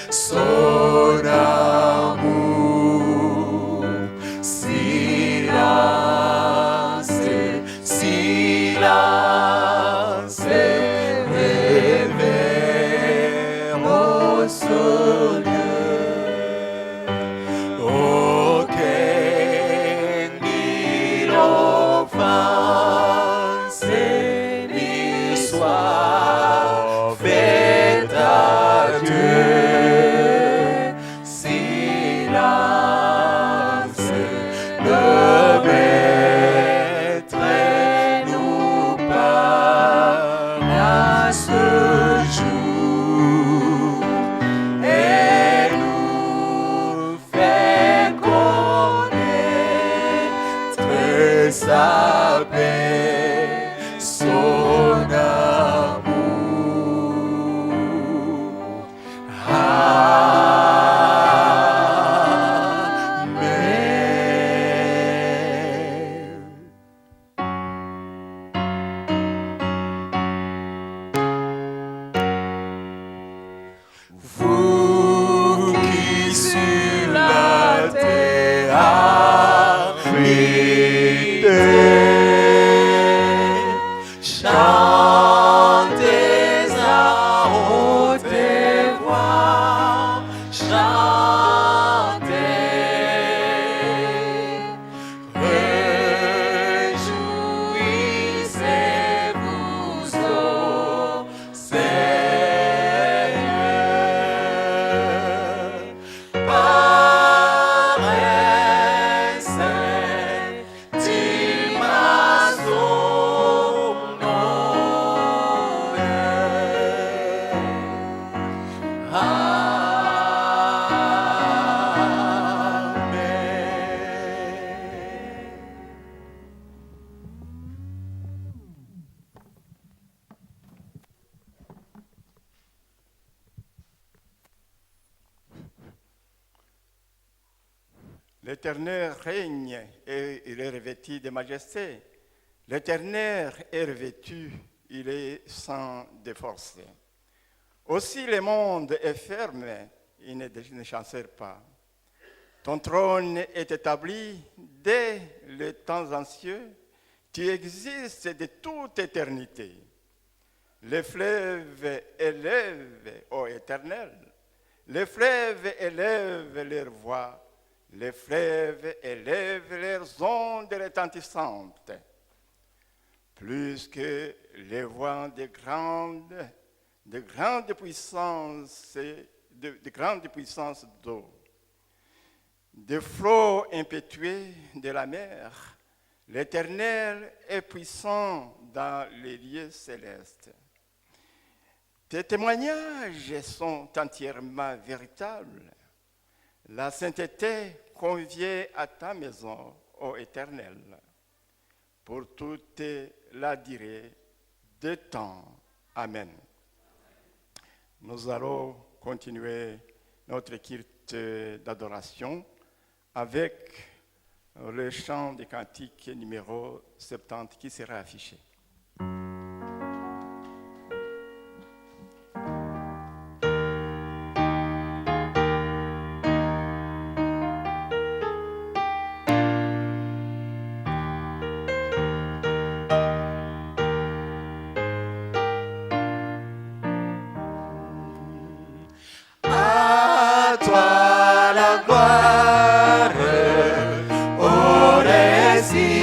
Son amour, si sa paix, son amour. Vous qui sur la terre habitez, chantez à haute voix, chantez, réjouissez-vous au Seigneur, par un sentiment à son honneur. L'Éternel règne et il est revêtu de majesté. L'Éternel est revêtu, il est sans de force. Aussi le monde est ferme, il ne chancelle pas. Ton trône est établi dès les temps anciens, tu existes de toute éternité. Les fleuves élèvent, ô Éternel, les fleuves élèvent leur voix. Les fleuves élèvent leurs ondes retentissantes, plus que les vents de grandes puissances d'eau, des flots impétueux de la mer. L'Éternel est puissant dans les lieux célestes. Tes témoignages sont entièrement véritables. La sainteté convient à ta maison, ô Éternel, pour toute la durée de temps. Amen. Nous allons continuer notre culte d'adoration avec le chant des cantiques numéro 70 qui sera affiché. À toi la gloire, ô ressuscité.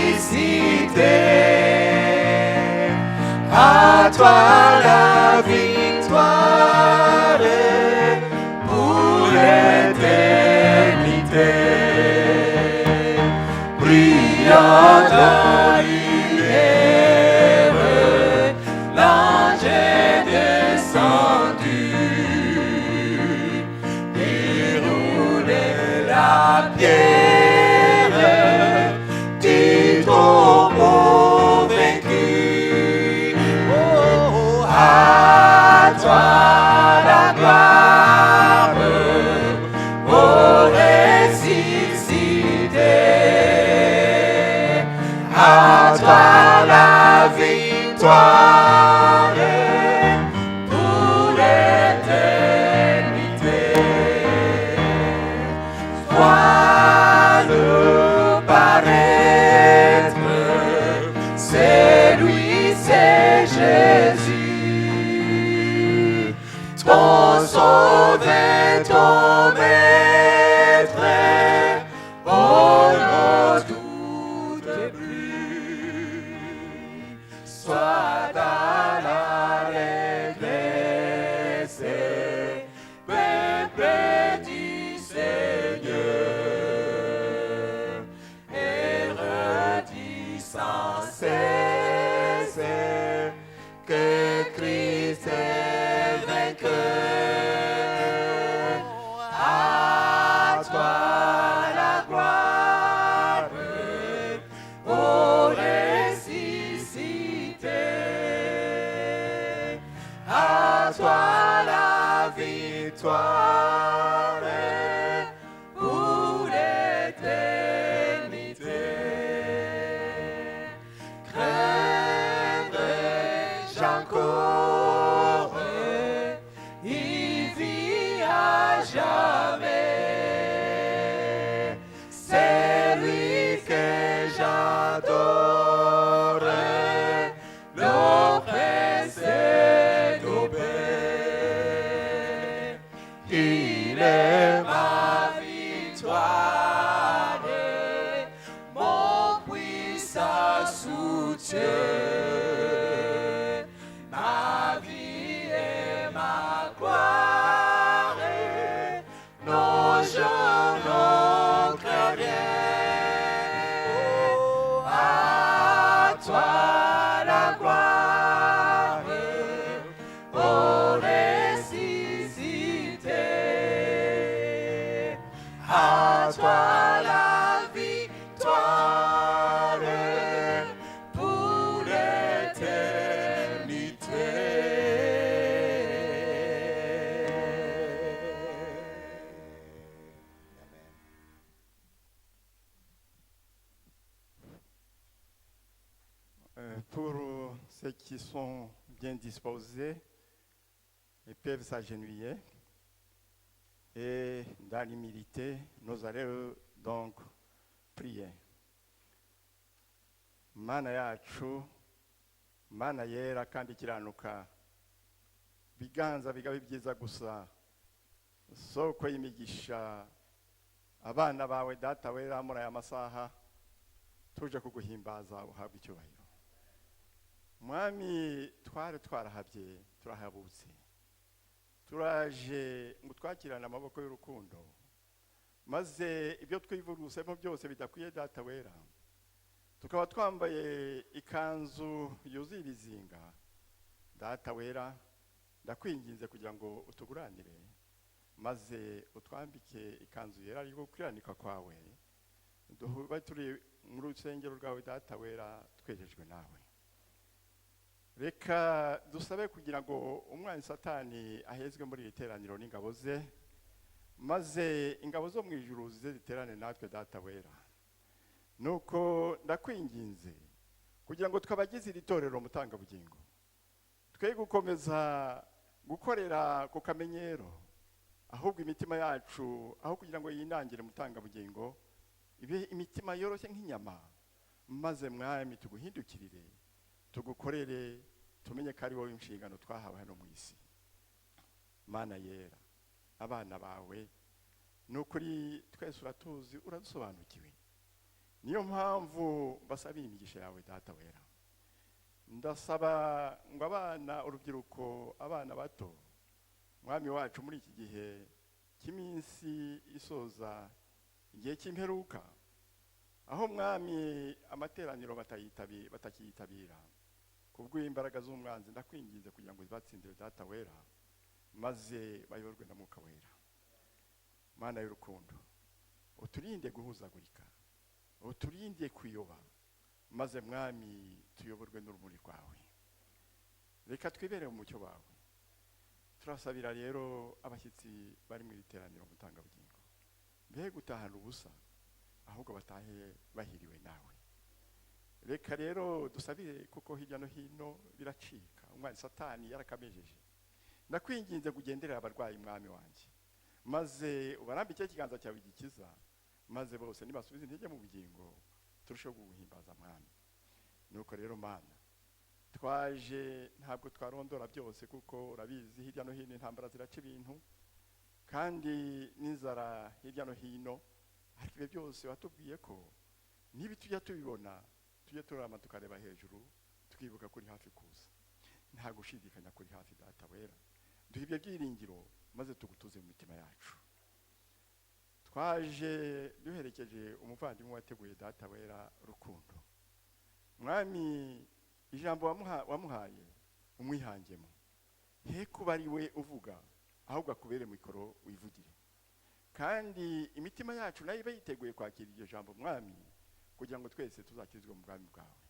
À toi la victoire pour l'éternité. Brillant dans l'hiver, l'ange est descendu. La pierre du tombeau vaincu. Oh, à toi la gloire, ô ressuscité. À toi la victoire pour l'éternité. Vois-le paraître, c'est lui, c'est Jésus, ton sauveur, ton maître, on ne doute plus. Sois dans pour l'éternité. Craindrai-je encore, il vit à jamais. C'est lui que j'adore, l'oppresse et d'obéir. Il est ma victoire, mon puissant soutien. Ma vie et ma gloire, non, je n'en crains rien. À toi la gloire, ô ressuscité. À toi la victoire pour Pour ceux qui sont bien disposés, ils peuvent s'agenouiller. Et dans l'humilité, nous allons donc prier. Mana yacu, mana yera kandi ikiranuka, biganza bigabe byiza gusa, soko y'imigisha, abana bawe data wera muri aya masaha, tuje kuguhimbaza uhabwe icyubahiro. Mwami twarahabye turahabutse, turaje ngo twakirane amaboko y'urukundo, maze ibyo twivurusemo byose bidakwiye data wera, tukaba twambaye ikanzu yuzuye ibizinga. Data wera, ndakwinginze kugira ngo utuguranire, maze utwambike ikanzu yera yo gukiranika kwawe, duhube turi mu rusengero rwawe data wera twejejwe nawe. Reka dusabe kugira ngo umwanzi Satani ahezwe muri iri teraniro n'ingabo ze, maze ingabo zo mu ijuru zize ziterane natwe data wera. Nuko ndakwinginze kugira ngo twabagize iri torero mutangabugingo, twe gukomeza gukorera ku kamenyero, ahubwo imitima yacu aho kugira ngo yinangire mutangabugingo ibe imitima yoroshye nk'inyama, maze mwami tuguhindukirire, tugukorere, tumenye ko ari wowe inshingano twahawe hano mu isi. Mana yera, abana bawe nukuri twese uratuzi, uradusobanukiwe. Niyo mpamvu basabiye imigisha yawe data wera. Ndasaba ngo abana, urubyiruko, abana bato, mwami wacu muri iki gihe cy'iminsi isoza igihe cy'imperuka, aho mwami amateraniro batakiyitabira kubw'imbaraga z'umwanzi, ndakwinginze kugira ngo zibatsindire data wera, maze bayoborwe na Mwuka wera. Mana y'urukundo, uturinde guhuzagurika, uturinde kuyoba, maze mwami tuyoborwe n'urumuri rwawe. Reka twibere mu mucyo wawe. Turasabira rero abashyitsi bari mu iteraniro mutangabugingo, mbe gutahana ubusa, ahubwo batahe bahiriwe nawe. Reka rero dusabire kuko hirya no hino biracika, umwanzi Satani yarakamejeje. Ndakwinginze kugenderera abarwayi mwami wanjye, maze ubarambike ikiganza cyawe gikiza, maze bose nibasubize intege mu bugingo, turusheho guhimbaza mwami. Nuko rero Mana, twaje ntabwo twarondora byose, kuko urabizi hirya no hino intambara ziraca ibintu, kandi n'inzara hirya no hino, ariko ibyo byose watubwiye ko niba tujya tubibona, tujye turama tukareba hejuru, tukibuka kuri hafi kuza. Nta gushidikanya kuri hafi data wera, duhe ibyo byiringiro, maze tugutuze mu mitima yacu. Twaje duherekeje umuvandimwe wateguye data wera Rukundo. Mwami, ijambo wamuhaye umwihangemo, he kuba ari we uvuga, ahubwo akubere mikoro wivugire. Kandi imitima yacu nayo ibe yiteguye kwakira iryo jambo mwami, kugira ngo twese tuzakizwe mu bwami bwawe.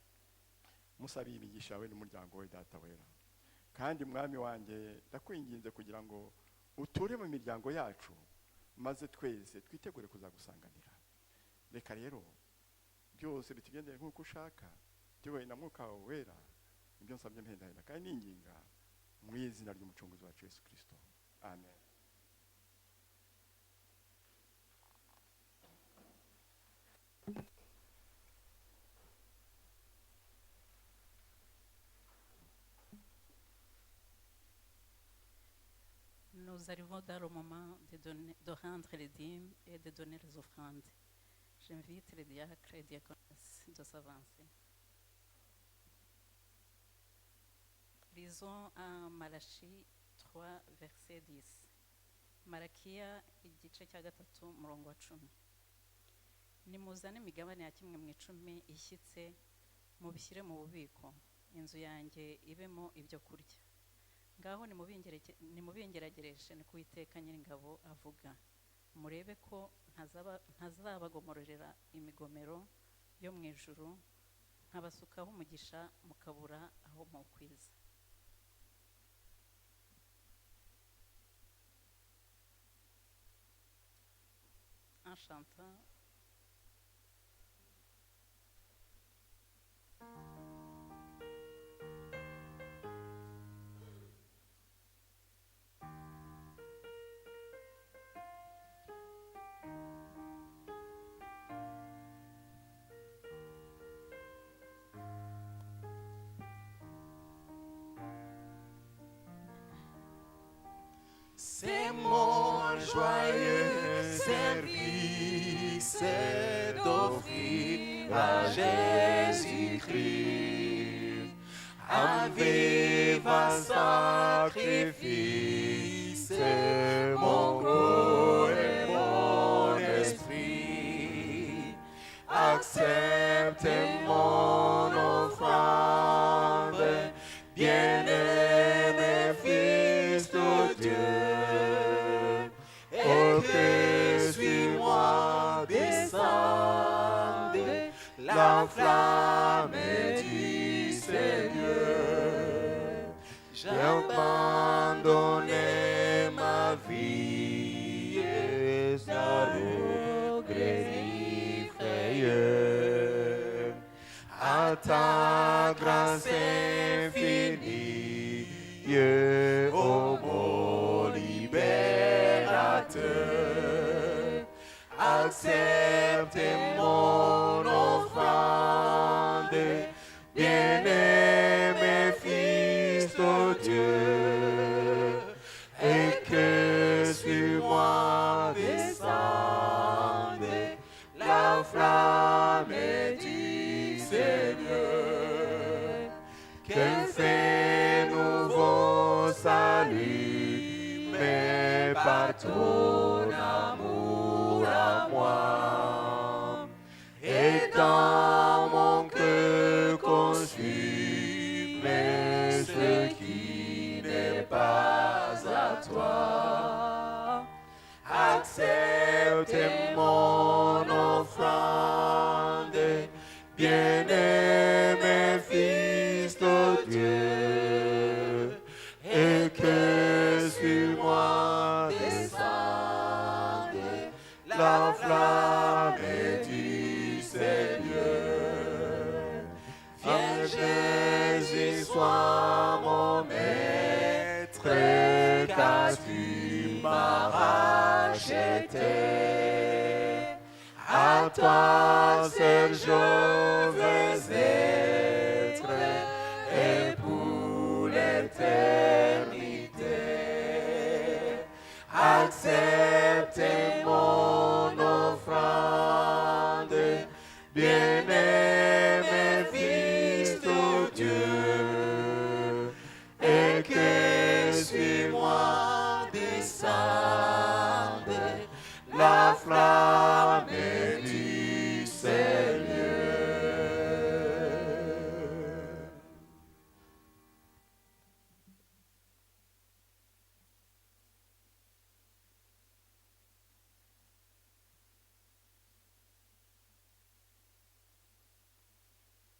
Musabiye imigisha we n'umuryango we data wera. Kandi mwami wanjye, ndakwinginze kugira ngo uture mu miryango yacu maze twese twitegure kuzagusanganira. Reka rero byose bitugendere nk'uko ushaka, tuyobowe na mwuka wawe wera. Ibyo nsabye mpendahenda kandi ninginga mu izina ry'umucunguzi wacu Yesu Kristo, amen. Nous arrivons dans le moment de rendre les dîmes et de donner les offrandes. J'invite les diacres et diaconesses de s'avancer. Lisons en Malachi 3, verset 10. Malakiya igice cya gatatu murongo wa 10. Nimuzane imigabane ya kimwe mu 10 ishyitse, mubishyire mu bubiko, inzu yanjye ibemo ibyo kurya. Ngaho nimubingeragereshe ni Uwiteka Nyiringabo avuga. Murebe ko ntazabagomororera imigomero yo mu ijuru, nkabasukaho umugisha mukabura aho mukwiza. En chantant C'est mon joyeux service d'offrir à Jésus-Christ un vivant sacrifice, mon corps et mon esprit. Accepte mon offrande, bien-aimé Fils de Dieu. Suis-moi, descendez la flamme du Seigneur. J'ai abandonné ma vie et sa regret ni frayeur. À ta grâce infinie, ô mon libérateur. Accepte mon offrande, bien-aimé Fils de Dieu, et que sur moi descende la flamme du Seigneur. Quel fait nouveau salut, mais par ton amour à moi, et dans mon cœur conçu, mais ce qui n'est pas à toi. Accepte mon offrande, bien-aimé Fils de Dieu, et que sur moi descende la flamme du Seigneur. Viens Jésus, sois mon maître, car tu m'as racheté. À toi seul je veux être, et pour l'éternité. Accepte mon offrande, bien-aimé Fils de Dieu, et que sur moi descende la flamme du Seigneur.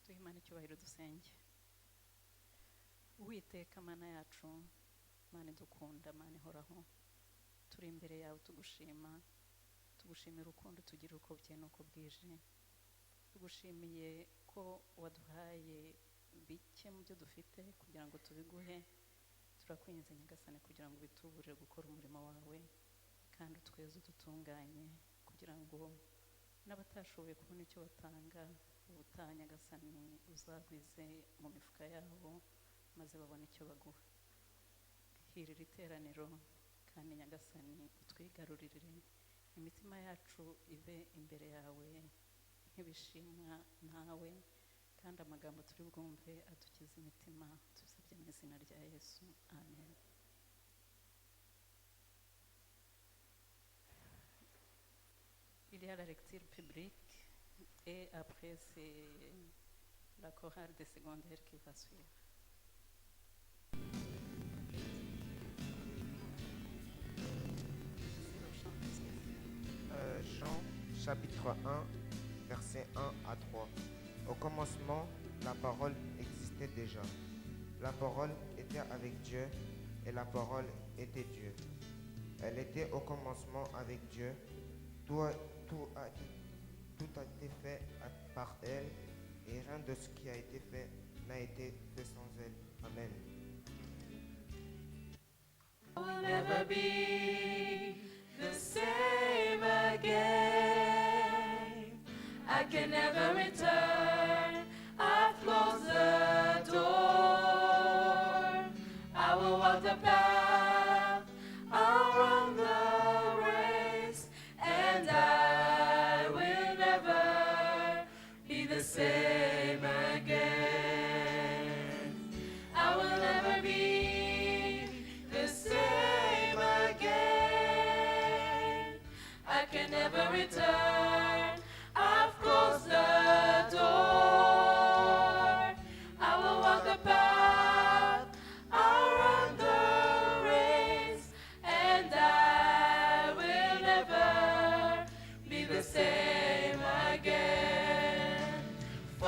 Imana icyubahiro dusenge. Uwiteka Mana yacu, Mana idukunda, Mana ihoraho, turi imbere yawe tugushimira urukundo tugira uko bukeye n'uko bwije, tugushimiye ko waduhaye bike mu byo dufite kugira ngo tubiguhe. Turakwinginze Nyagasani kugira ngo bituburire gukora umurimo wawe, kandi utweze udutunganye, kugira ngo n'abatashoboye kubona icyo batanga ubutaha Nyagasani uzagwize mu mifuka yabo, maze babone icyo baguha. Hirira iteraniro, kandi Nyagasani utwigarurire, imitima yacu ibe imbere yawe nk'ibishimwa nawe, kandi amagambo turi bwumve adukize imitima, tubisabye mu izina rya Yesu, amen. Il y a la lecture publique et après c'est la chorale des secondaires qui va suivre. Jean chapitre 1, versets 1 à 3. Au commencement, la parole existait déjà. La parole était avec Dieu et la parole était Dieu. Elle était au commencement avec Dieu. Tout a été fait par elle et rien de ce qui a été fait n'a été fait sans elle. Amen. I will never be the same again. I can never return. I've closed the door. I will walk the path. I'll run the race, and I will never be the same again. I will never be the same again. I can never return. I've closed the door. I will walk the path. I'll run the race, and I will never be the same again. For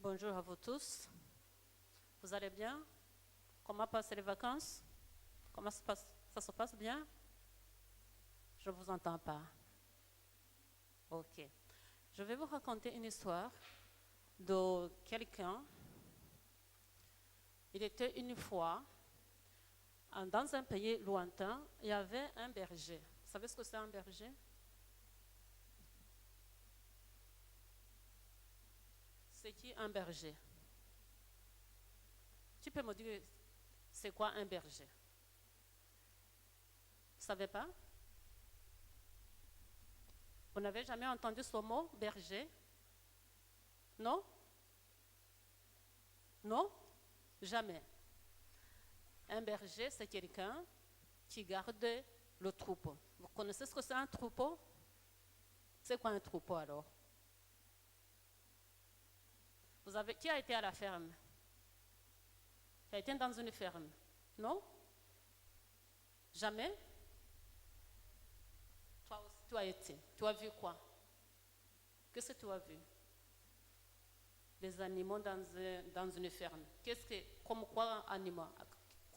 Bonjour à vous tous. Vous allez bien? Comment passent les vacances? Comment ça se passe bien? Je ne vous entends pas. Ok. Je vais vous raconter une histoire de quelqu'un. Il était une fois dans un pays lointain, il y avait un berger. Vous savez ce que c'est un berger? C'est qui un berger? Tu peux me dire, c'est quoi un berger? Vous ne savez pas? Vous n'avez jamais entendu ce mot, berger? Non? Non? Jamais. Un berger, c'est quelqu'un qui garde le troupeau. Vous connaissez ce que c'est un troupeau? C'est quoi un troupeau alors? Qui a été à la ferme? Qui a été dans une ferme? Non? Jamais? Toi aussi, tu as été. Tu as vu quoi? Qu'est-ce que tu as vu? Des animaux dans une ferme. Comme quoi animaux?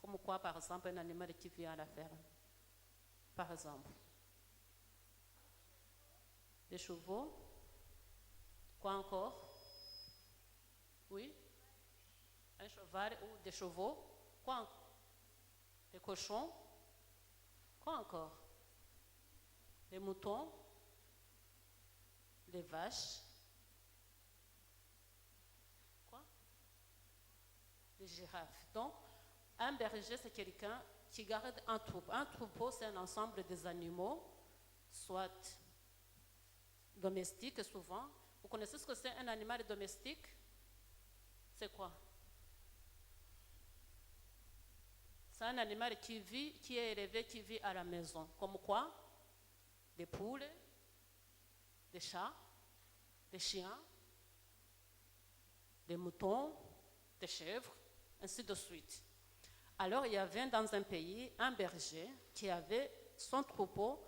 Comme quoi, par exemple, un animal qui vit à la ferme? Par exemple. Des chevaux? Quoi encore? Oui? Un cheval ou des chevaux? Quoi encore? Des cochons? Quoi encore? Des moutons? Des vaches? Quoi? Des girafes. Donc, un berger, c'est quelqu'un qui garde un troupeau. Un troupeau, c'est un ensemble des animaux, soit domestiques souvent. Vous connaissez ce que c'est un animal domestique? C'est quoi? C'est un animal qui vit, qui est élevé, qui vit à la maison. Comme quoi? Des poules, des chats, des chiens, des moutons, des chèvres, ainsi de suite. Alors, il y avait dans un pays un berger qui avait son troupeau.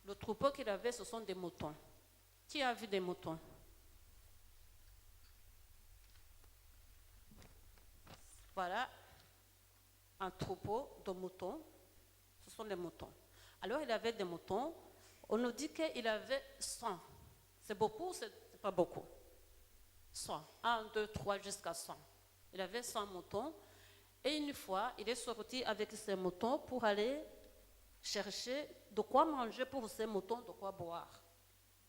Le troupeau qu'il avait, ce sont des moutons. Qui a vu des moutons? Voilà un troupeau de moutons. Ce sont des moutons. Alors, il avait des moutons. On nous dit qu'il avait 100. C'est beaucoup ou c'est pas beaucoup? 100. 1, 2, 3, jusqu'à 100. Il avait 100 moutons. Et une fois, il est sorti avec ses moutons pour aller chercher de quoi manger pour ses moutons, de quoi boire.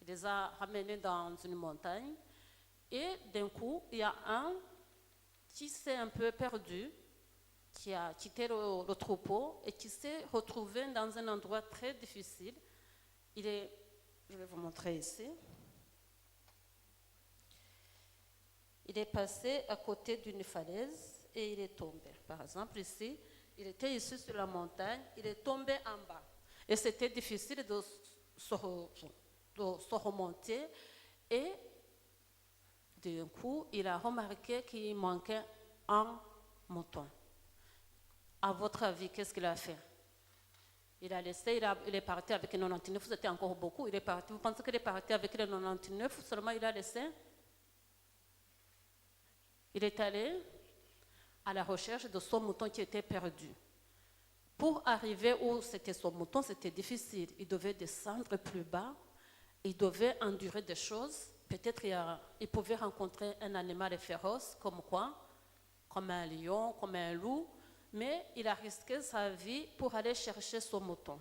Il les a ramenés dans une montagne. Et d'un coup, il y a un qui s'est un peu perdu, qui a quitté le troupeau et qui s'est retrouvé dans un endroit très difficile. Je vais vous montrer ici. Il est passé à côté d'une falaise et il est tombé. Par exemple, ici, il était ici sur la montagne, il est tombé en bas. Et c'était difficile de se remonter. Et d'un coup, il a remarqué qu'il manquait un mouton. À votre avis, qu'est-ce qu'il a fait? Il a laissé, il est parti avec les 99, c'était encore beaucoup. Il est parti. Vous pensez qu'il est parti avec les 99, seulement il a laissé? Il est allé à la recherche de son mouton qui était perdu. Pour arriver où c'était son mouton, c'était difficile. Il devait descendre plus bas, il devait endurer des choses. Peut-être il pouvait rencontrer un animal féroce, comme quoi? Comme un lion, comme un loup. Mais il a risqué sa vie pour aller chercher son mouton.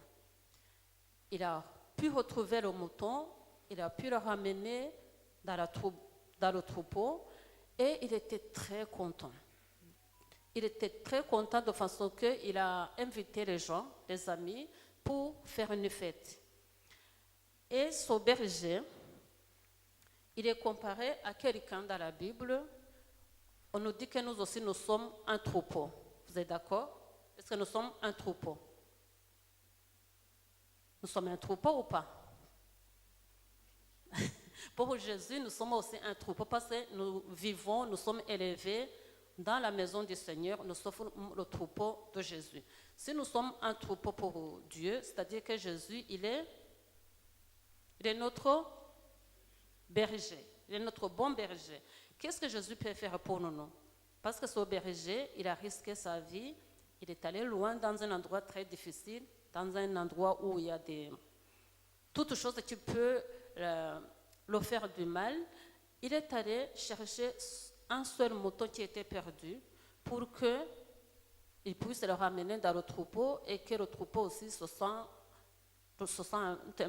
Il a pu retrouver le mouton, il a pu le ramener dans le troupeau et il était très content. Il était très content de façon qu'il a invité les gens, les amis, pour faire une fête. Et ce berger, il est comparé à quelqu'un dans la Bible. On nous dit que nous aussi, nous sommes un troupeau. Vous êtes d'accord? Est-ce que nous sommes un troupeau? Nous sommes un troupeau ou pas? Pour Jésus, nous sommes aussi un troupeau parce que nous vivons, nous sommes élevés dans la maison du Seigneur, nous sommes le troupeau de Jésus. Si nous sommes un troupeau pour Dieu, c'est-à-dire que Jésus, il est notre berger. Il est notre bon berger. Qu'est-ce que Jésus peut faire pour nous? Parce que ce berger, il a risqué sa vie. Il est allé loin dans un endroit très difficile, dans un endroit où il y a toutes choses qui peuvent le faire du mal. Il est allé chercher un seul mouton qui était perdu pour qu'il puisse le ramener dans le troupeau et que le troupeau aussi se sent un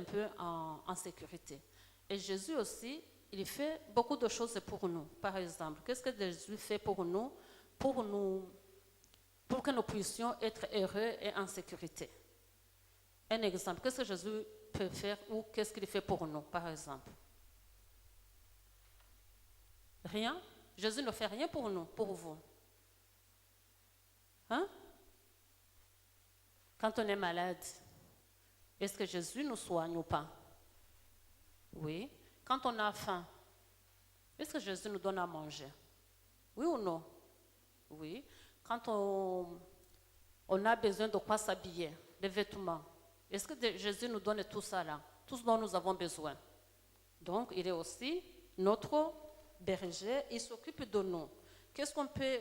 peu en sécurité. Et Jésus aussi, il fait beaucoup de choses pour nous. Par exemple, qu'est-ce que Jésus fait pour nous pour que nous puissions être heureux et en sécurité? Un exemple, qu'est-ce que Jésus peut faire ou qu'est-ce qu'il fait pour nous, par exemple? Rien? Jésus ne fait rien pour nous, pour vous. Hein? Quand on est malade, est-ce que Jésus nous soigne ou pas? Oui. Quand on a faim, est-ce que Jésus nous donne à manger? Oui ou non? Oui. Quand on a besoin de quoi s'habiller, des vêtements, est-ce que Jésus nous donne tout ça là? Tout ce dont nous avons besoin. Donc, il est aussi notre berger, il s'occupe de nous. Qu'est-ce qu'on peut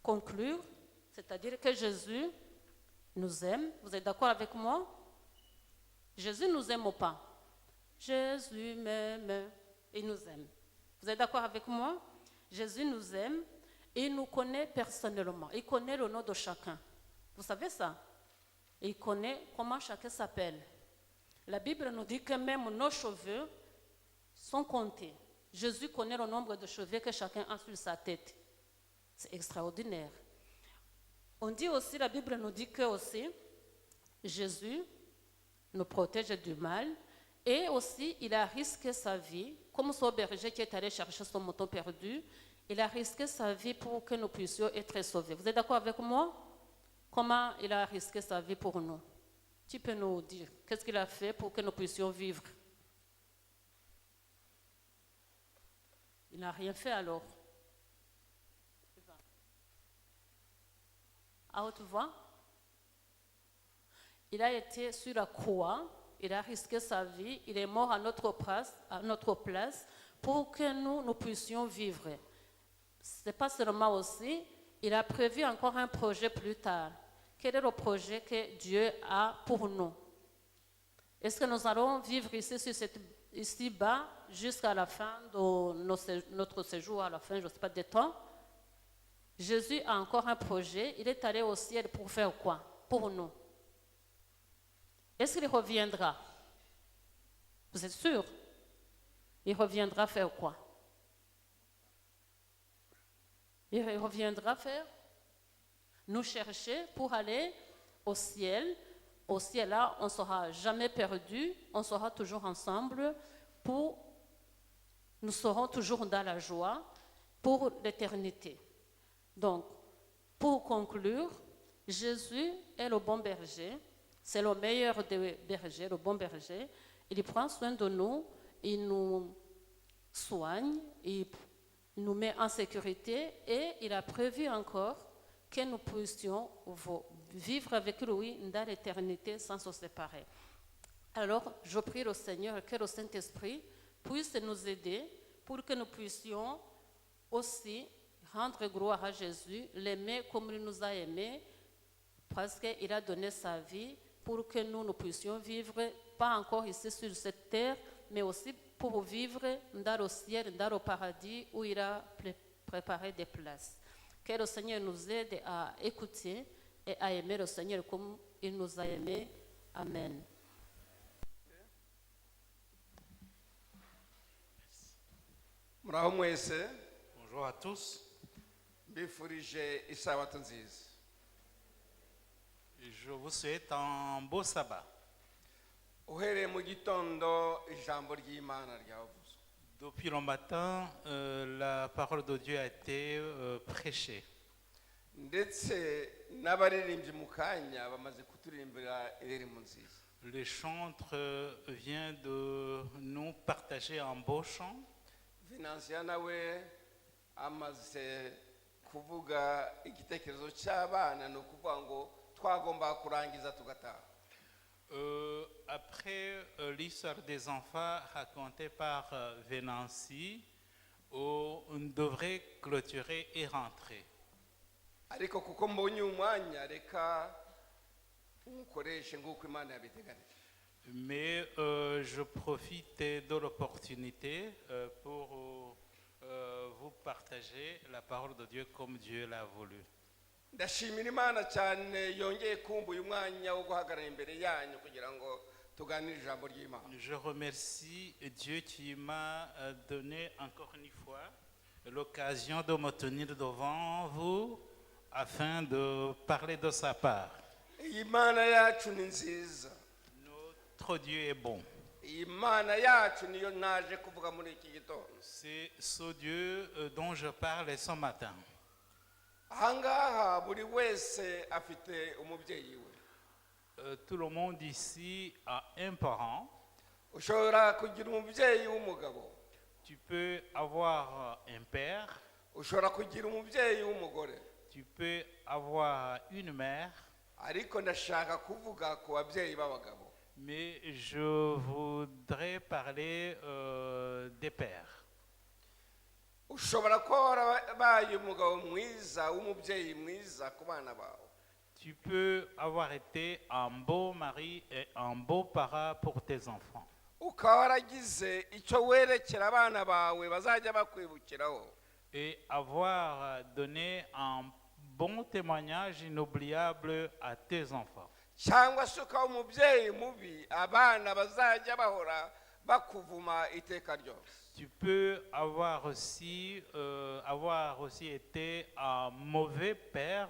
conclure? C'est-à-dire que Jésus nous aime. Vous êtes d'accord avec moi? Jésus nous aime ou pas? Jésus m'aime, il nous aime. Vous êtes d'accord avec moi? Jésus nous aime et il nous connaît personnellement. Il connaît le nom de chacun. Vous savez ça? Il connaît comment chacun s'appelle. La Bible nous dit que même nos cheveux sont comptés. Jésus connaît le nombre de cheveux que chacun a sur sa tête. C'est extraordinaire. On dit aussi, la Bible nous dit que aussi, Jésus nous protège du mal et aussi il a risqué sa vie, comme ce berger qui est allé chercher son mouton perdu, il a risqué sa vie pour que nous puissions être sauvés. Vous êtes d'accord avec moi? Comment il a risqué sa vie pour nous? Tu peux nous dire, qu'est-ce qu'il a fait pour que nous puissions vivre? Il n'a rien fait alors. À haute voix. Il a été sur la croix, il a risqué sa vie, il est mort à notre place pour que nous puissions vivre. Ce n'est pas seulement aussi, il a prévu encore un projet plus tard. Quel est le projet que Dieu a pour nous? Est-ce que nous allons vivre ici-bas jusqu'à la fin de notre séjour, à la fin, je ne sais pas, des temps? Jésus a encore un projet, il est allé au ciel pour faire quoi? Pour nous. Est-ce qu'il reviendra? Vous êtes sûr? Il reviendra faire quoi? Il reviendra faire nous chercher pour aller au ciel. Au ciel là, on ne sera jamais perdu, on sera toujours ensemble, nous serons toujours dans la joie pour l'éternité. Donc, pour conclure, Jésus est le bon berger. C'est le meilleur des bergers, le bon berger. Il prend soin de nous, il nous soigne, il nous met en sécurité et il a prévu encore que nous puissions vivre avec lui dans l'éternité sans se séparer. Alors, je prie le Seigneur que le Saint-Esprit puisse nous aider pour que nous puissions aussi rendre gloire à Jésus, l'aimer comme il nous a aimés, parce qu'il a donné sa vie pour que nous puissions vivre, pas encore ici sur cette terre, mais aussi pour vivre dans le ciel, dans le paradis où il a préparé des places. Que le Seigneur nous aide à écouter et à aimer le Seigneur comme il nous a aimés. Amen. Muraho mwese, Bonjour à tous. mbifurije isabato nziza. Je vous souhaite un beau sabbat. Uhereye mu gitondo ijambo ry'Imana ryavuzwe. Depuis le matin, la parole de Dieu a été prêchée. Ndetse n'abaririmbyi mu kanya bamaze kuturirimbira indirimbo nziza. Le chantre vient de nous partager un beau chant. Venantia nawe amaze kuvuga igitekerezo cy'abana, ni ukuvuga ngo twagomba kurangiza tugataha. Après l'histoire des enfants racontée par Venancy, on devrait clôturer et rentrer. ariko kuko mbonye umwanya reka umukoreshe nk'uko imana yabiteganije. Mais je profite de l'opportunité pour vous partager la parole de Dieu comme Dieu l'a voulu. ndashimira imana cyane yongeye kumva uyu mwanya wo guhagarara imbere yanyu kugira ngo tuganire ijambo ry'imana. Je remercie Dieu qui m'a donné encore une fois l'occasion de me tenir devant vous afin de parler de sa part. iyi mana yacu ni nziza, Notre Dieu est bon. iyi mana yacu niyo naje kuvuga muri iki gitondo. C'est ce Dieu dont je parle ce matin. ahangaha buri wese afite umubyeyi we. Tout le monde ici a un parent. ushobora kugira umubyeyi w'umugabo, Tu peux avoir un père, ushobora kugira umubyeyi w'umugore, tu peux avoir une mère, ariko ndashaka kuvuga ku babyeyi b'abagabo. mais je voudrais parler des pères. ushobora kuba warabaye umugabo mwiza w'umubyeyi mwiza ku bana bawe, Tu peux avoir été un beau mari et un beau parent pour tes enfants. ukaba waragize icyo werekera abana bawe bazajya bakwibukiraho. Et avoir donné un bon témoignage inoubliable à tes enfants. cyangwa se ukaba umubyeyi mubi abana bazajya bahora bakuvuma iteka ryose. Tu peux avoir aussi été un mauvais père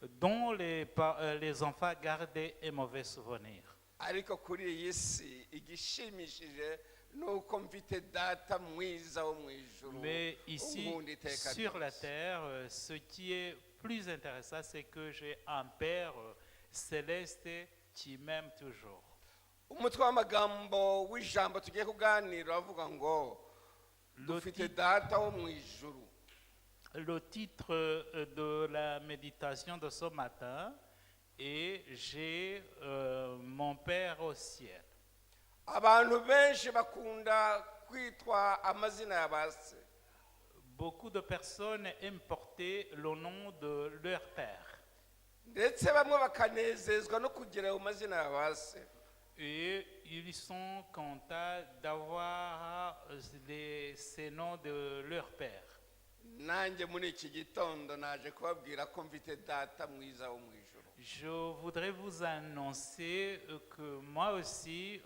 dont les enfants gardaient un mauvais souvenir. ariko kuri iyi si igishimishije ni uko mfite data mwiza wo mu ijuru Mais ici, unkunda iteka sur la ryose. terre, ce qui est plus intéressant, c'est que j'ai un Père céleste qui m'aime toujours. umutwe w'amagambo w'ijambo tugiye kuganira avuga ngo dufite data wo mu ijuru. Le titre de la méditation de ce matin est J'ai mon Père au ciel. abantu benshi bakunda kwitwa amazina ya ba se, Beaucoup de personnes aiment porter le nom de leur Père. ndetse bamwe bakanezezwa no kugira ayo mazina ya ba se. Et ils sont contents d'avoir ces noms de leur Père. nanjye muri iki gitondo naje kubabwira ko mfite data mwiza wo mu ijuru. Je voudrais vous annoncer que moi aussi,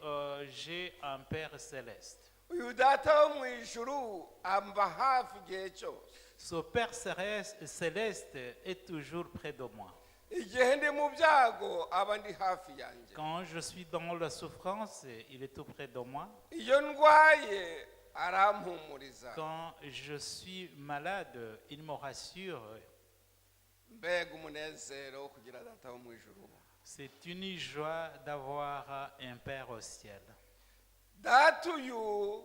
j'ai un Père céleste. uyu data wo mu ijuru amba hafi igihe cyose. Ce Père céleste est toujours près de moi. igihe ndi mu byago aba ndi hafi yanjye. Quand je suis dans la souffrance, il est tout près de moi. iyo ndwaye arampumuriza. Quand je suis malade, il me rassure. mbega umunezero wo kugira data wo mu ijuru. C'est une joie d'avoir un Père au ciel. data uyu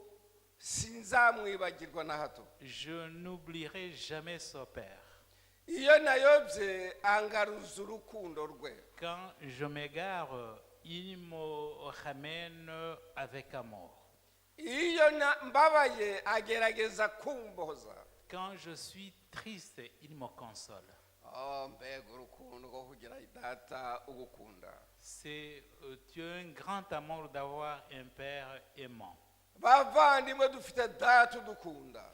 sinzamwibagirwa na hato. Je n'oublierai jamais ce Père. iyo nayobye angaruza urukundo rwe. Quand je m'égare, il me ramène avec amour. iyo mbabaye agerageza kumboza. Quand je suis triste, il me console. mbega urukundo rwo kugira data ugukunda. C'est tu as un grand amour d'avoir un Père aimant. bavandimwe dufite data udukunda.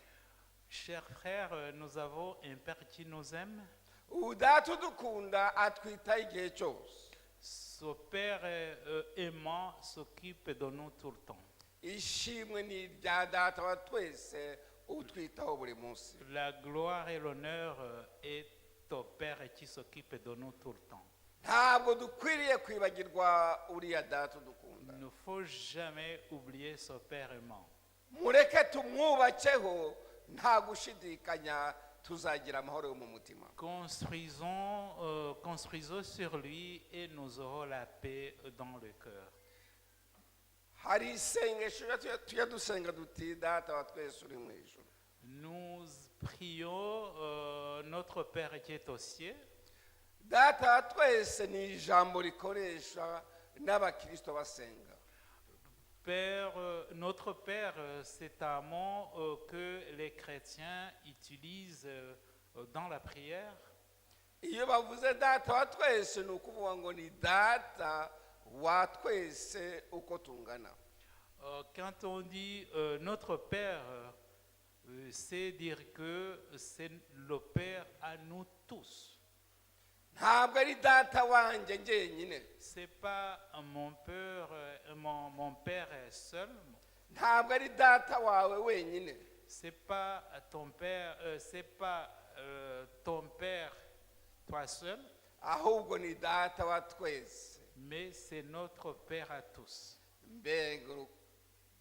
Chers frères, nous avons un Père qui nous aime. ubu data udukunda atwitaho igihe cyose. Ce Père aimant s'occupe de nous tout le temps. ishimwe ni irya data wa twese utwitaho buri munsi. La gloire et l'honneur est au Père qui s'occupe de nous tout le temps. ntabwo dukwiriye kwibagirwa uriya data udukunda. Il ne faut jamais oublier ce Père aimant. mureke tumwubakeho nta gushidikanya tuzagira amahoro yo mu mutima. Construisons sur lui et nous aurons la paix dans le cœur. hari isengesho tujya dusenga duti data wa twese uri mu ijuru. Nous prions notre Père qui est au ciel. data wa twese ni ijambo rikoresha n'abakristo basenga. Père, notre Père, c'est un mot que les chrétiens utilisent dans la prière. Iyo bavuze data wa twese ni ukuvuga ngo ni data wa twese uko tungana. Quand on dit notre Père, c'est dire que c'est le Père à nous tous. Ntabwo ari data wanjye njyenyine, C'est pas mon père, mon père seul. ntabwo ari data wawe wenyine, C'est pas ton père, ton père toi seul, ahubwo ni data wa twese. mais c'est notre Père à tous. Mbega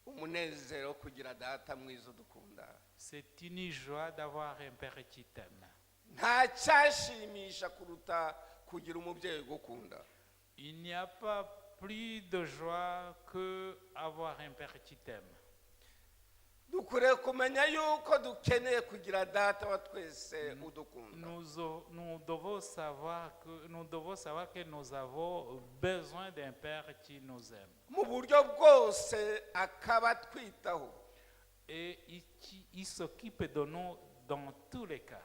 umunezero wo kugira data mwiza udukunda. C'est une joie d'avoir un Père qui t'aime. Nta cyashimisha kuruta kugira umubyeyi ugukunda. Il n'y a pas plus de joie que avoir un Père qui t'aime. Dukwiriye kumenya yuko dukeneye kugira data wa twese udukunda. Nous devons savoir que nous avons besoin d'un Père qui nous aime. Mu buryo bwose akaba atwitaho. Et il s'occupe de nous dans tous les cas.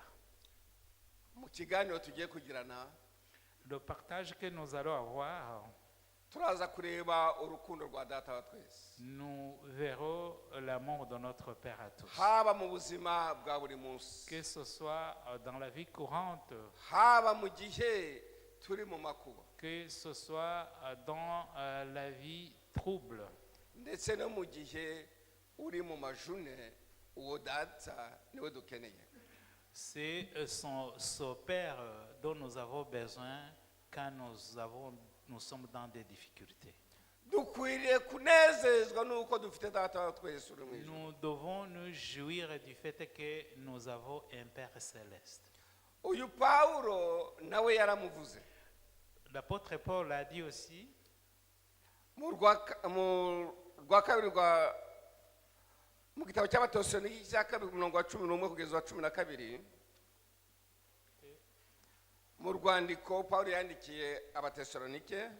Mu kiganiro tugiye kugirana Le partage que nous allons avoir, turaza kureba urukundo rwa data wa twese, nous verrons l'amour de notre Père à tous. haba mu buzima bwa buri munsi, Que ce soit dans la vie courante, haba mu gihe turi mu makuba, que ce soit dans la vie trouble, ndetse no mu gihe uri mu majune, uwo data niwe dukeneye. c'est ce Père dont nous avons besoin quand nous sommes dans des difficultés. Dukwiriye kunezezwa nuko dufite data wa twese uri mu ijuru. Nous devons nous jouir du fait que nous avons un Père céleste. Uyu Pawulo nawe yaramuvuze L'apôtre Paul a dit aussi, mu gitabo cy'abatesalonika cya kabiri umurongo wa 11 kugeza wa 12, mu rwandiko Pawulo yandikiye abatesalonike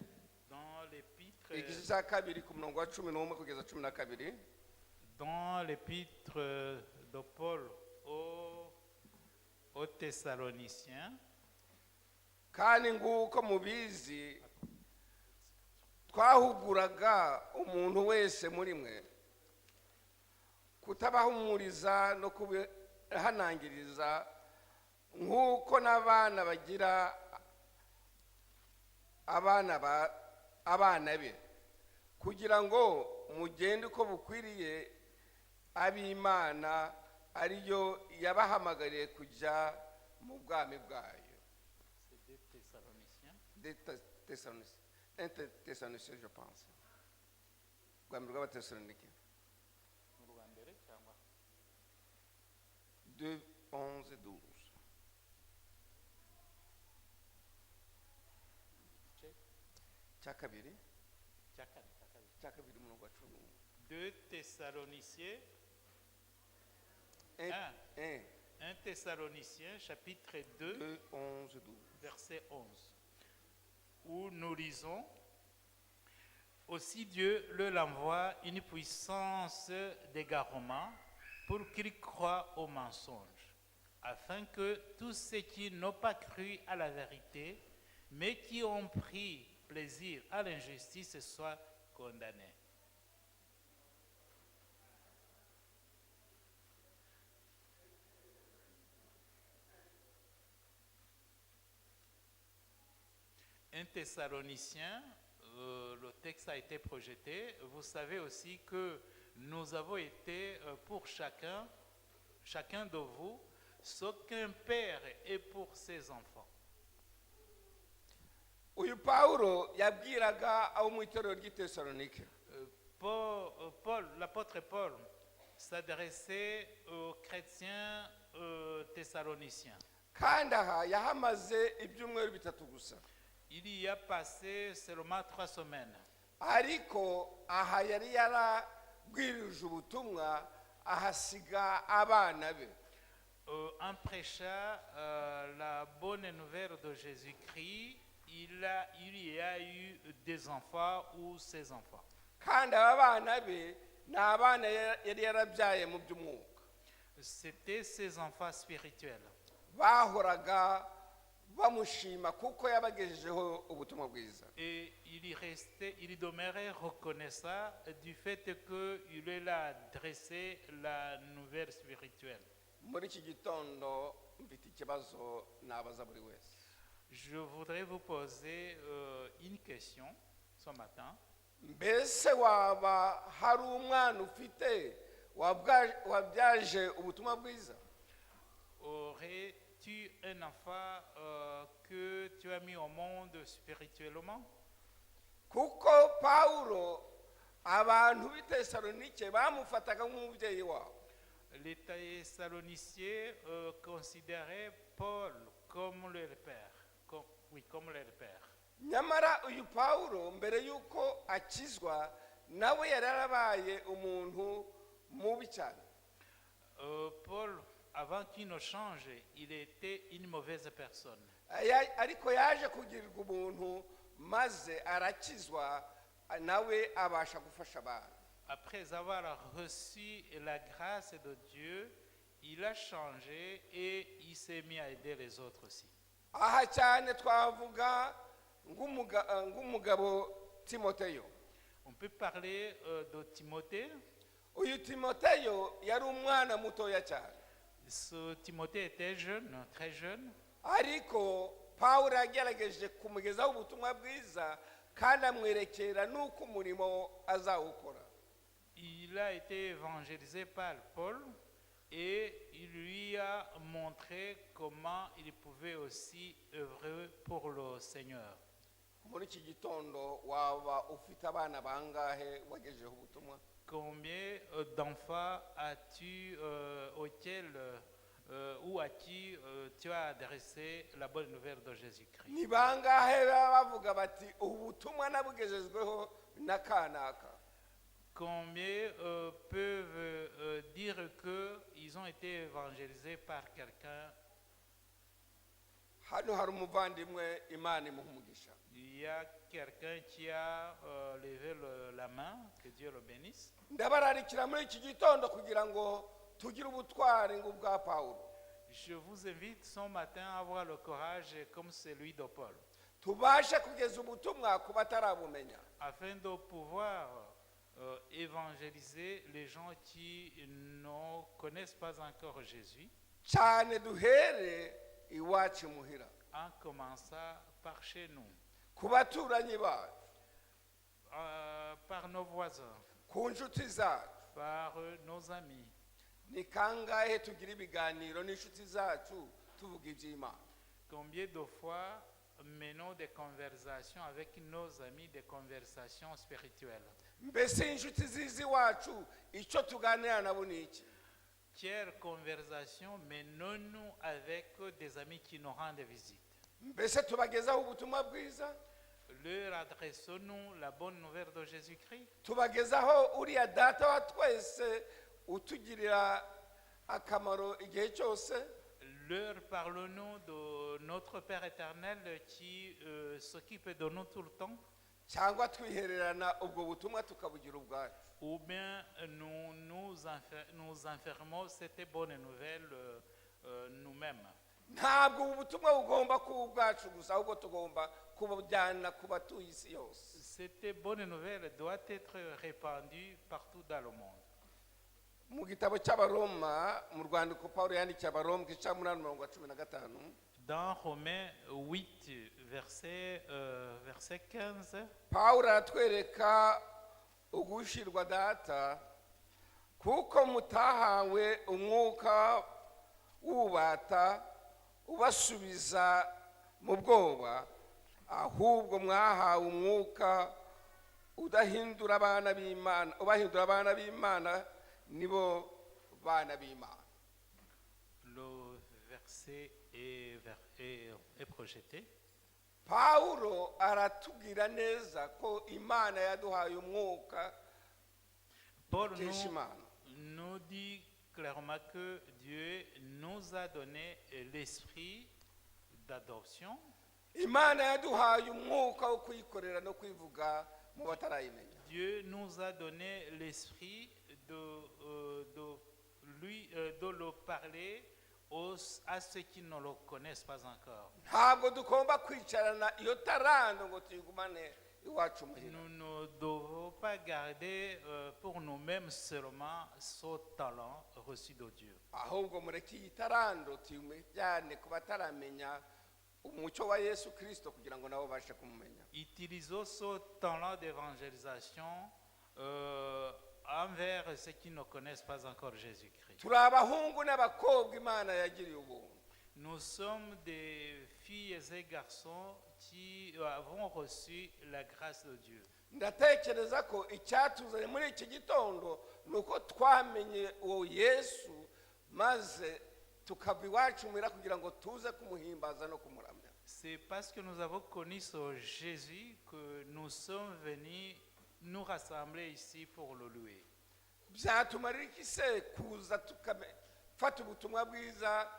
dans l'épître igice cya kabiri ku murongo wa 11 kugeza 12, dans l'épître de Paul aux Thessaloniciens, kandi nguko mubizi twahuguraga umuntu wese muri mwe kutabahumuriza no kubihanangiriza nk'uko n'abana bagira abana be, kugira ngo mugende uko bukwiriye ab'Imana ariyo yabahamagariye kujya mu bwami bwayo. c'est des Thessaloniciens, Thessaloniciens, je pense. Ubwami bw'abatesalonike 2, 11 et 12. Cya kabiri umurongo wa 2 Thessaloniciens, 1. 1 Thessaloniciens chapitre 2, 2, 11 et 12. verset 11, où nous lisons: aussi Dieu leur envoie une puissance d'égarement pour qu'ils croient au mensonge, afin que tous ceux qui n'ont pas cru à la vérité, mais qui ont pris plaisir à l'injustice, soient condamnés. Un Thessaloniciens, le texte a été projeté. Vous savez aussi que nous avons été pour chacun de vous ce qu'un père est pour ses enfants. Uyu Pawulo yabwiraga abo mu itorero ry'Itesalonike. L'apôtre Paul s'adressait aux chrétiens thessaloniciens. Kandi aha yahamaze ibyumweru bitatu gusa. Il y a passé seulement 3 semaines. Ariko aha yari yarabwirije ubutumwa ahasiga abana be. En prêchant la bonne nouvelle de Jésus-Christ, il y a eu des enfants ou ses enfants. kandi aba bana be ni abana yari yarabyaye mu by'umwuka. C'était ses enfants spirituels. bahoraga bamushima kuko yabagejejeho ubutumwa bwiza. Et il demeurait reconnaissant du fait qu'il lui a adressé la nouvelle spirituelle. muri iki gitondo mfite ikibazo nabaza buri wese. Je voudrais vous poser une question ce matin. mbese waba hari umwana ufite wabyaje ubutumwa bwiza? Aurais-tu un enfant que tu as mis au monde spirituellement? kuko pawulo abantu b'i Tesalonike bamufataga nk'umubyeyi wabo. Les Thessaloniciens considéraient Paul comme leur père. Comme leur père. nyamara uyu pawulo mbere y'uko akizwa nawe yari yarabaye umuntu mubi cyane. Paul, avant qu'il ne change, il était une mauvaise personne. ariko yaje kugirirwa ubuntu maze arakizwa nawe abasha gufasha abantu. Après avoir reçu la grâce de Dieu, il a changé et il s'est mis à aider les autres aussi. aha cyane twavuga ng'umugabo timoteyo. On peut parler de Timothée. uyu timoteyo yari umwana mutoya cyane, Ce Timothée était jeune, très jeune. ariko pawulo yagerageje kumugezaho ubutumwa bwiza kandi amwerekera n'uko umurimo azawukora. Il a été évangélisé par Paul et il lui a montré comment il pouvait aussi œuvrer pour le Seigneur. muri iki gitondo waba ufite abana bangahe wagejejeho ubutumwa? Combien d'enfants as-tu ou à qui tu as adressé la bonne nouvelle de Jésus-Christ? ni bangahe baba bavuga bati ubutumwa nabugejejweho na kanaka? Combien peuvent dire qu'ils ont été évangélisés par quelqu'un? hano hari umuvandimwe imana imuha umugisha. Il y a quelqu'un qui a levé la main, que Dieu le bénisse. ndabararikira muri iki gitondo kugira ngo tugire ubutwari nk'ubwa pawulo. Je vous invite ce matin à avoir le courage comme celui de Paul, tubashe kugeza ubutumwa ku batarabumenya. afin de pouvoir évangéliser les gens qui ne connaissent pas encore Jésus, cyane duhere iwacu muhira, en commençant par chez nous, ku baturanyi bacu, par nos voisins, ku nshuti zacu. par nos amis. ni kangahe tugira ibiganiro n'inshuti zacu tuvuga iby'Imana? Combien de fois menons des conversations avec nos amis, des conversations spirituelles? mbese inshuti zizi wacu icyo tuganira nabo ni iki? Quelle conversation menons-nous avec des amis qui nous rendent visite? mbese tubagezaho ubutumwa bwiza? Leur adressons-nous la bonne nouvelle de Jésus-Christ? tubagezaho uriya data wa twese utugirira akamaro igihe cyose? Leur parlons-nous de notre Père éternel qui s'occupe de nous tout le temps? cyangwa twihererana ubwo butumwa tukabugira ubwacu? Ou bien nous enfermons cette bonne nouvelle nous-mêmes? ntabwo ubu butumwa bugomba kuba ubwacu gusa, ahubwo tugomba kubujyana ku batuye isi yose. Cette bonne nouvelle doit être répandue partout dans le monde. mu gitabo cy'abaroma, mu rwandiko pawulo yandikiye abaroma igice cya 8:15, Dans Romains 8, verset 15, pawulo aratwereka ugushirwa data kuko mutahawe umwuka w'ububata ubasubiza mu bwoba, ahubwo mwahawe umwuka ubahindura abana b'Imana, nibo bana b'Imana. le verset est projeté. pawulo aratubwira neza ko Imana yaduhaye umwuka Paul ukesha Imana. nous dit clairement que Dieu nous a donné l'esprit d'adoption. imana yaduhaye umwuka wo kuyikorera no kwivuga mu batarayimenya. Dieu nous a donné l'esprit de le parler à ceux qui ne le connaissent pas encore. Ntabwo dugomba kwicarana iyo tarando ngo tuyigumane iwacu muhira. Nous ne devons pas garder pour nous-mêmes seulement ce talent reçu de Dieu. Ahubwo mureke iyi tarando tuyijyane ku bataramenya umucyo wa Yesu Kristo kugira ngo nabo bashe kumumenya. Utilisons ce talent d'évangélisation envers ceux qui ne connaissent pas encore Jésus-Christ. Turi abahungu n'abakobwa Imana yagiriye ubuntu. Nous sommes des filles et garçons qui avons reçu la grâce de Dieu. Ndatekereza ko icyatuzanye muri iki gitondo nuko twamenye uwo Yesu maze tukava iwacu muhira kugira ngo tuze kumuhimbaza no kumuramya. C'est parce que nous avons connu ce Jésus que nous sommes venus nous rassembler ici pour le louer. Byatumarira iki se kuza tukafata ubutumwa bwiza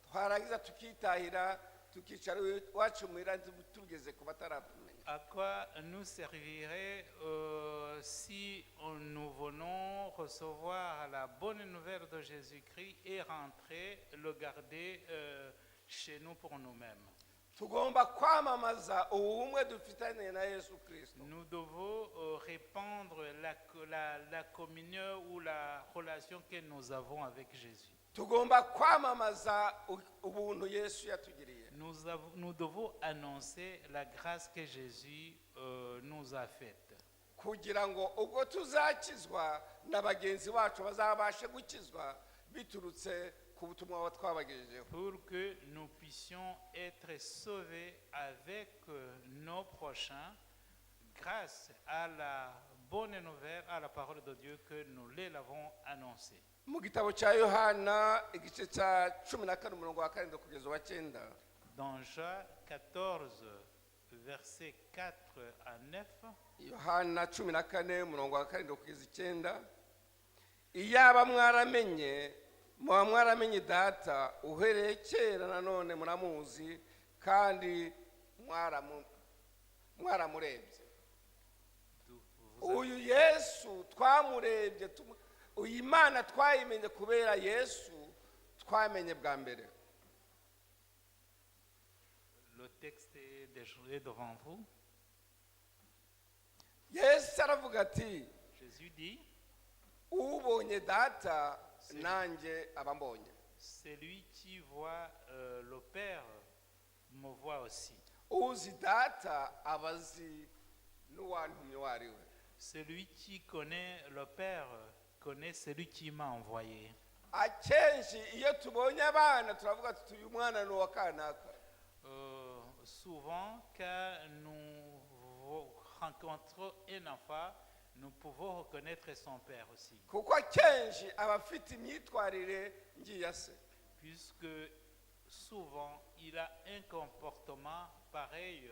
twarangiza tukitahira tukicara iwacu muhira tugeze ku bataramenya. À quoi nous servirait si nous venons recevoir la bonne nouvelle de Jésus-Christ et rentrer, le garder chez nous pour nous-mêmes? Tugomba kwamamaza ubumwe dufitanye na Yesu Kristo. Nous devons répandre la communion ou la relation que nous avons avec Jésus. Tugomba kwamamaza ubuntu Yesu yatugiriye. Nous devons annoncer la grâce que Jésus nous a faite. Kugira ngo ubwo tuzakizwa na bagenzi bacu bazabashe gukizwa biturutse ku butumwa twabagejejeho. Pour que nous puissions être sauvés avec nos prochains grâce à la bonne nouvelle, à la parole de Dieu que nous l'avons annoncée. Mu gitabo cya Yohana igice cya 14 umurongo wa 7 kugeza wa 9. Dans Jean 14 versets 4 à 9. Yohana 14 umurongo wa 7 kugeza 9. Iyaba mwaramenye muba mwaramenye data uhereye kera nanone muramuzi kandi mwaramurebye. Uyu Yesu twamurebye, uyu Imana twayimenye kubera Yesu twamenye bwa mbere. Le texte est devant vous. Yesu aravuga ati, Jésus dit, ubonye data nanjye abambonye. Celui qui voit le Père me voit aussi. Uzi data abazi n'uwantumye wariwe. Celui qui connaît le Père connaît celui qui m'a envoyé. Akenshi iyo tubonye abana turavuga tuti uyu mwana ni uwa kanaka. Souvent quand nous rencontrons un enfant, nous pouvons reconnaître son père aussi. Kuko akenshi abafite imyitwarire ngiya se. Puisque souvent il a un comportement pareil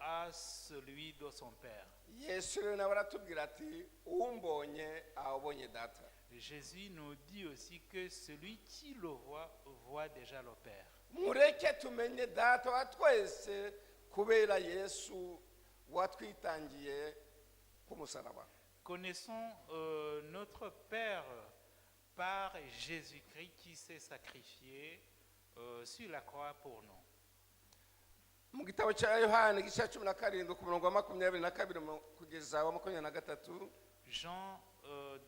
à celui de son père. Yesu rero nawe aratubwira ati umbonye abonye data. Jésus nous dit aussi que celui qui le voit déjà le Père. Mureke tumenye data wa twese kubera Yesu watwitangiye ku musaraba. Connaissons notre Père par Jésus-Christ qui s'est sacrifié sur la croix pour nous. Mu gitabo cya Yohana igice cya 17 ku murongo wa 22 kugeza wa 23. Jean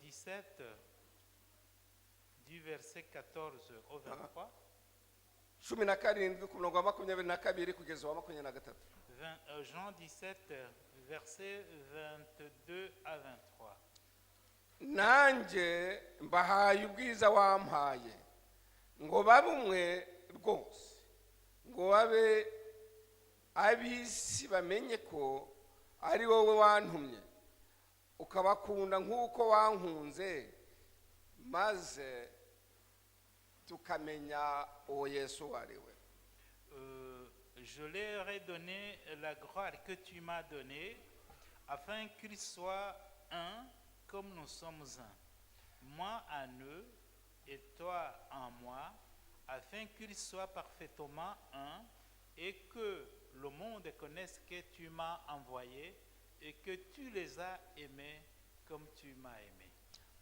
17 du verset 14 au 23. 17 ku murongo wa 22 kugeza wa 23. Jean 17 verset 22 à 23. Nanjye mbahaye ubwiza wampaye ngo babe umwe rwose, ngo babe ab'isi bamenye ko ari wowe wantumye ukabakunda nk'uko wankunze, maze tukamenya uwo Yesu wariwe. Je leur ai donné la gloire que tu m'as donnée, afin qu'ils soient un comme nous sommes un. Moi en eux et toi en moi, afin qu'ils soient parfaitement un, et que le monde connaisse que tu m'as envoyé et que tu les as aimés comme tu m'as aimé.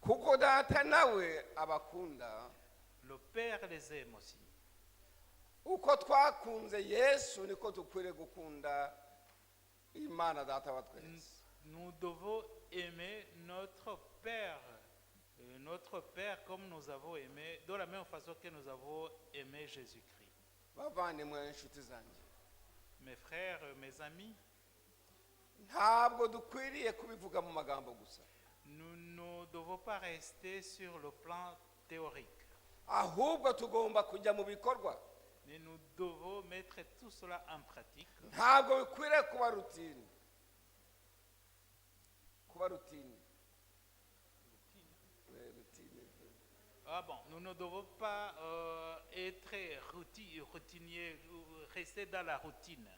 kuko data nawe abakunda Le Père les aime aussi. uko twakunze yesu niko dukwiriye gukunda imana data wa twese. Nous devons aimer notre Père comme nous avons aimé, de la même façon que nous avons aimé Jésus-Christ. bavandimwe inshuti zanjye, Mes frères, mes amis, ntabwo dukwiriye kubivuga mu magambo gusa, nous ne devons pas rester sur le plan théorique, ahubwo tugomba kujya mu bikorwa. mais nous devons mettre tout cela en pratique. ntabwo bikwiriye kuba rutine, kuba rutine. Ah bon, nous ne devons pas être routiniers, rester dans la routine.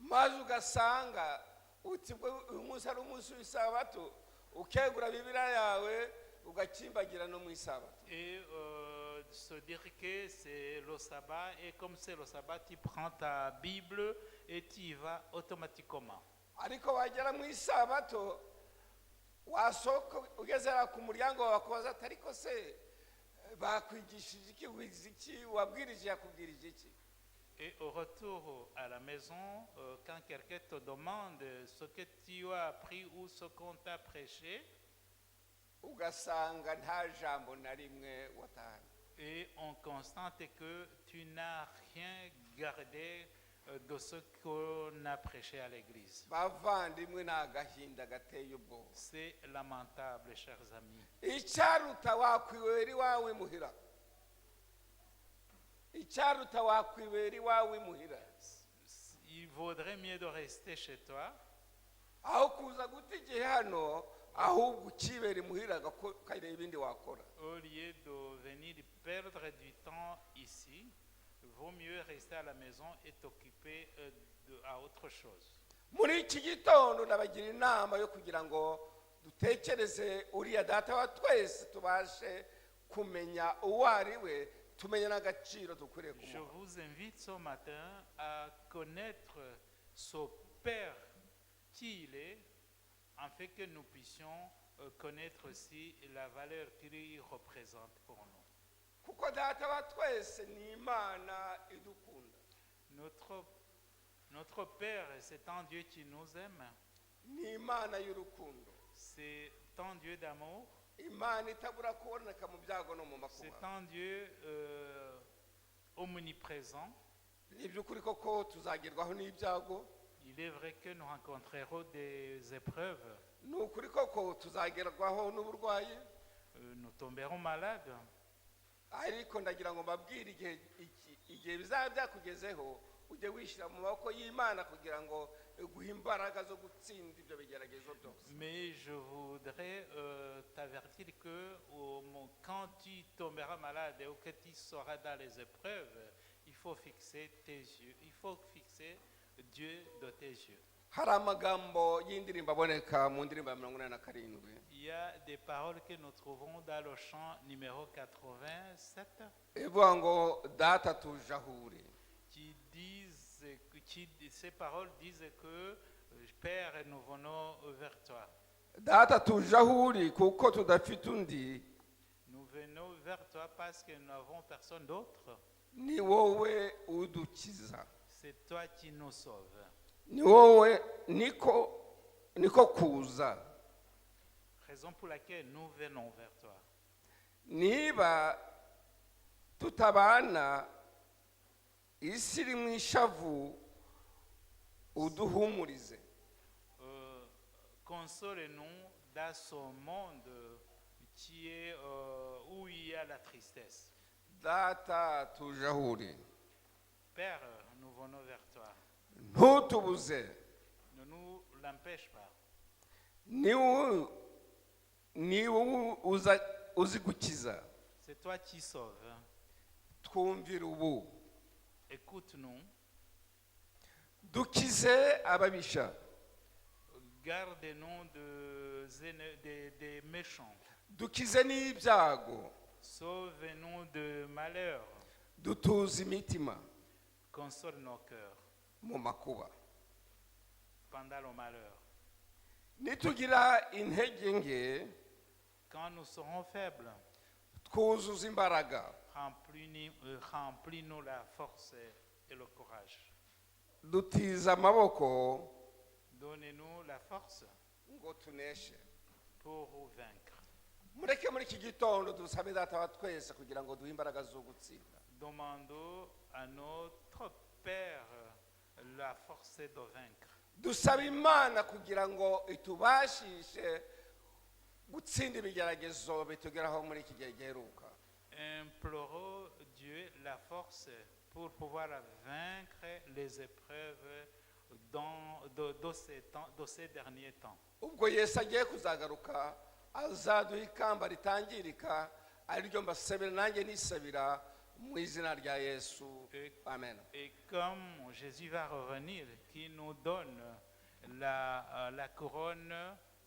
maze ugasanga uti uyu munsi ari umunsi w'isabato ukegura bibiriya yawe ugakimbagira no mu isabato. Et se dire que c'est le sabbat, et comme c'est le sabbat, tu prends ta Bible et tu y vas automatiquement. ariko wagera mu isabato wasohoka ugezera ku muryango wawe wakubaza ati ariko se bakwigishije iki, wize iki, wabwirije yakubwirije iki? Et au retour à la maison, quand quelqu'un te demande ce que tu as appris ou ce qu'on t'a prêché, ugasanga nta jambo na rimwe watahanye. et on constate que tu n'as rien gardé de ce qu'on a prêché à l'église. bavandimwe ni agahinda gateye ubwoba. C'est lamentable, chers amis. icyaruta wakwibera iwawe imuhira, icyaruta wakwibera iwawe imuhira, Il vaudrait mieux de rester chez toi aho kuza guta igihe hano, ahubwo ukibera imuhira ukareba ibindi wakora. au lieu de venir perdre du temps ici. Vaut mieux rester à la maison et t'occuper à autre chose. muri iki gitondo nabagira inama yo kugira ngo dutekereze uriya data wa twese, tubashe kumenya uwo ari we, tumenye n'agaciro dukwiriye Je kumuha. vous invite ce matin à connaître ce Père qui il est, afin que nous puissions connaître aussi la valeur qu'il représente pour nous. kuko data wa twese ni imana idukunda, Notre Père, c'est un Dieu qui nous aime, ni imana y'urukundo, c'est un Dieu d'amour, imana itabura kuboneka mu byago no mu c'est makuba. un Dieu omniprésent. ni iby'ukuri koko tuzagerwaho n'ibyago, Il est vrai que nous rencontrerons des épreuves, ni ukuri koko tuzagerwaho n'uburwayi, nous tomberons malades, ariko ndagira ngo mbabwire igihe bizaba byakugezeho ujye wishyira mu maboko y'imana kugira ngo iguhe imbaraga zo gutsinda ibyo bigeragezo byose. mais je voudrais t'avertir que quand tu tomberas malade ou que tu seras dans les épreuves, il faut fixer tes yeux, il faut fixer Dieu de tes yeux. hari amagambo y'indirimbo aboneka mu ndirimbo ya 87 Il y a des paroles que nous trouvons dans le chant numéro 87 ivuga ngo data tuje aho uri. ces paroles disent que Père, nous venons vers toi. data tuje aho uri kuko tudafite undi, Nous venons vers toi parce que nous n'avons personne d'autre. ni wowe udukiza, C'est toi qui nous sauves. ni wowe niko kuza. Raison pour laquelle nous venons vers toi. niba tutabana isi iri mu ishavu, uduhumurize. Console-nous dans ce monde qui est où il y a la tristesse. data tuje aho uri, Père, nous venons vers toi. ntutubuze, Ne nous l'empêche pas. ni wowe uzi gukiza. C'est toi qui sauves. twumvire ubu, Écoute-nous. dukize ababisha, Garde-nous des méchants. dukize n'ibyago, Sauve-nous de malheur. dutuze imitima. Console nos cœurs. mu makuba pendant le malheur. nitugira intege nke Quand nous serons faibles, twuzuza imbaraga remplis-nous la force et le courage. dutiza amaboko Donnez-nous la force ngo tuneshe pour vaincre. mureke muri iki gitondo dusabe data wa twese kugira ngo duhe imbaraga zo gutsinda. Demandons à notre Père la force de vaincre. dusaba imana kugira ngo itubashishe gutsinda ibigeragezo bitugeraho muri iki gihe giheruka. Implorons Dieu la force pour pouvoir vaincre les épreuves de ces derniers temps. ubwo yesu agiye kuzagaruka azaduha ikamba ritangirika ari ryo mbasabira nanjye nisabira mu izina rya yesu amen. Et comme Jésus va revenir, qui nous donne la couronne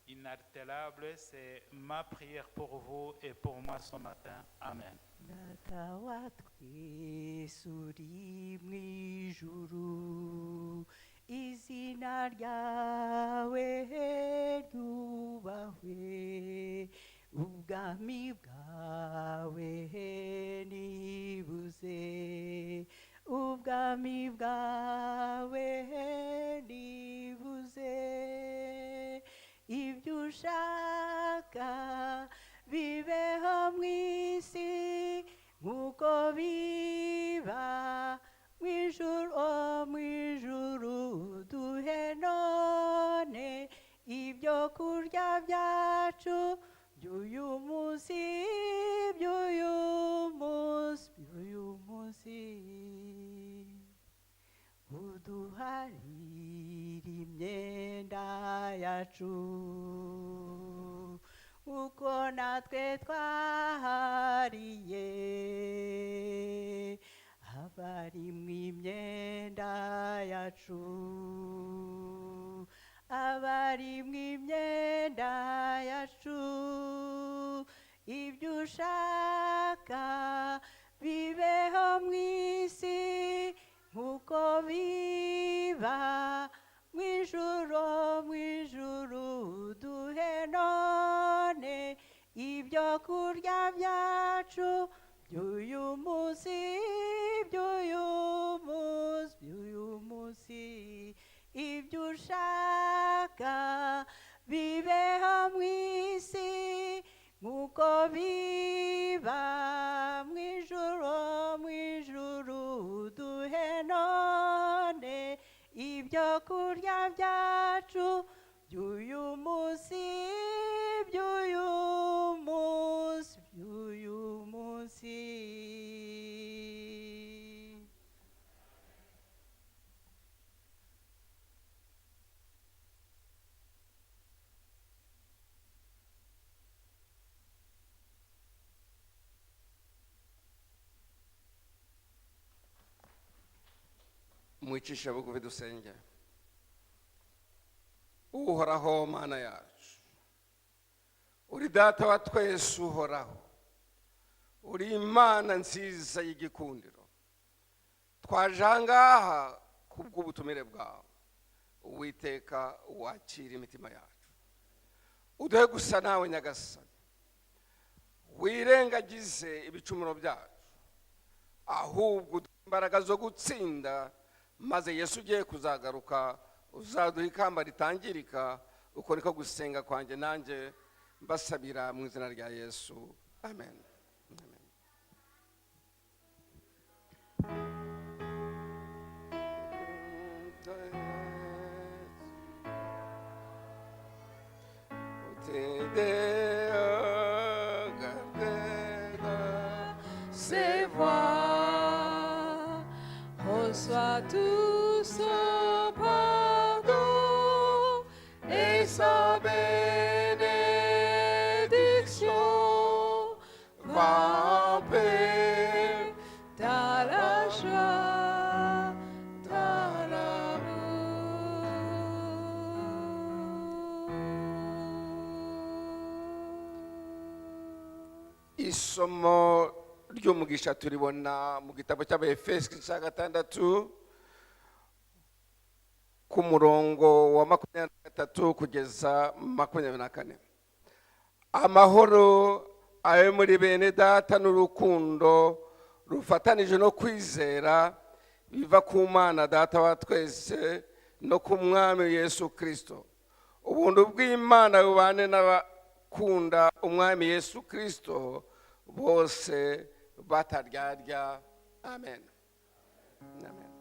inaltérable, c'est ma prière pour vous et pour moi ce matin. Amen. Data wa twese uri mu ijuru, izina ryawe ryubahwe, ubwami bwawe nibuze, ubwami bwawe nibuze, ibyo ushaka bibeho mu isi nk'uko biba mu ijuru duhe none ibyo kurya byacu by'uyu munsi uduharire imyenda yacu uko natwe twahariye abari mu imyenda yacu, abari mu imyenda yacu, ibyo ushaka bibeho mu isi nk'uko biba mu ijuru duhe none ibyo kurya byacu by'uyu munsi ibyo ushaka bibeho mu isi nk'uko biba mu ijuru duhe none ibyo kurya byacu by'uyu munsi mwicishe bugufi dusenge. uhoraho mana yacu, uri data wa twese uhoraho, uri imana nziza y'igikundiro, twaje aha ngaha kubw'ubutumire bwawe. uwiteka wakira imitima yacu, uduhe gusa nawe nyagasani, wirengagize ibicumuro byacu, ahubwo uduhe imbaraga zo gutsinda, maze Yesu ugiye kuzagaruka uzaduha ikamba ritangirika. uko niko gusenga kwanjye nanjye mbasabira mu izina rya Yesu, amen. Ses voix, reçois tout son pardon et sa bénédiction. Va en paix, dans la joie, dans l'amour. Isomo ry'umugisha turibona mu gitabo cy'Abefeso cya 6, ku murongo wa 23 kugeza 24. Amahoro abe muri bene data n'urukundo rufatanije no kwizera biva ku Mana Data wa twese no ku Mwami Yesu Kristo. Ubuntu bw'Imana bubane n'abakunda Umwami Yesu Kristo bose bataryarya. Amen. Amen.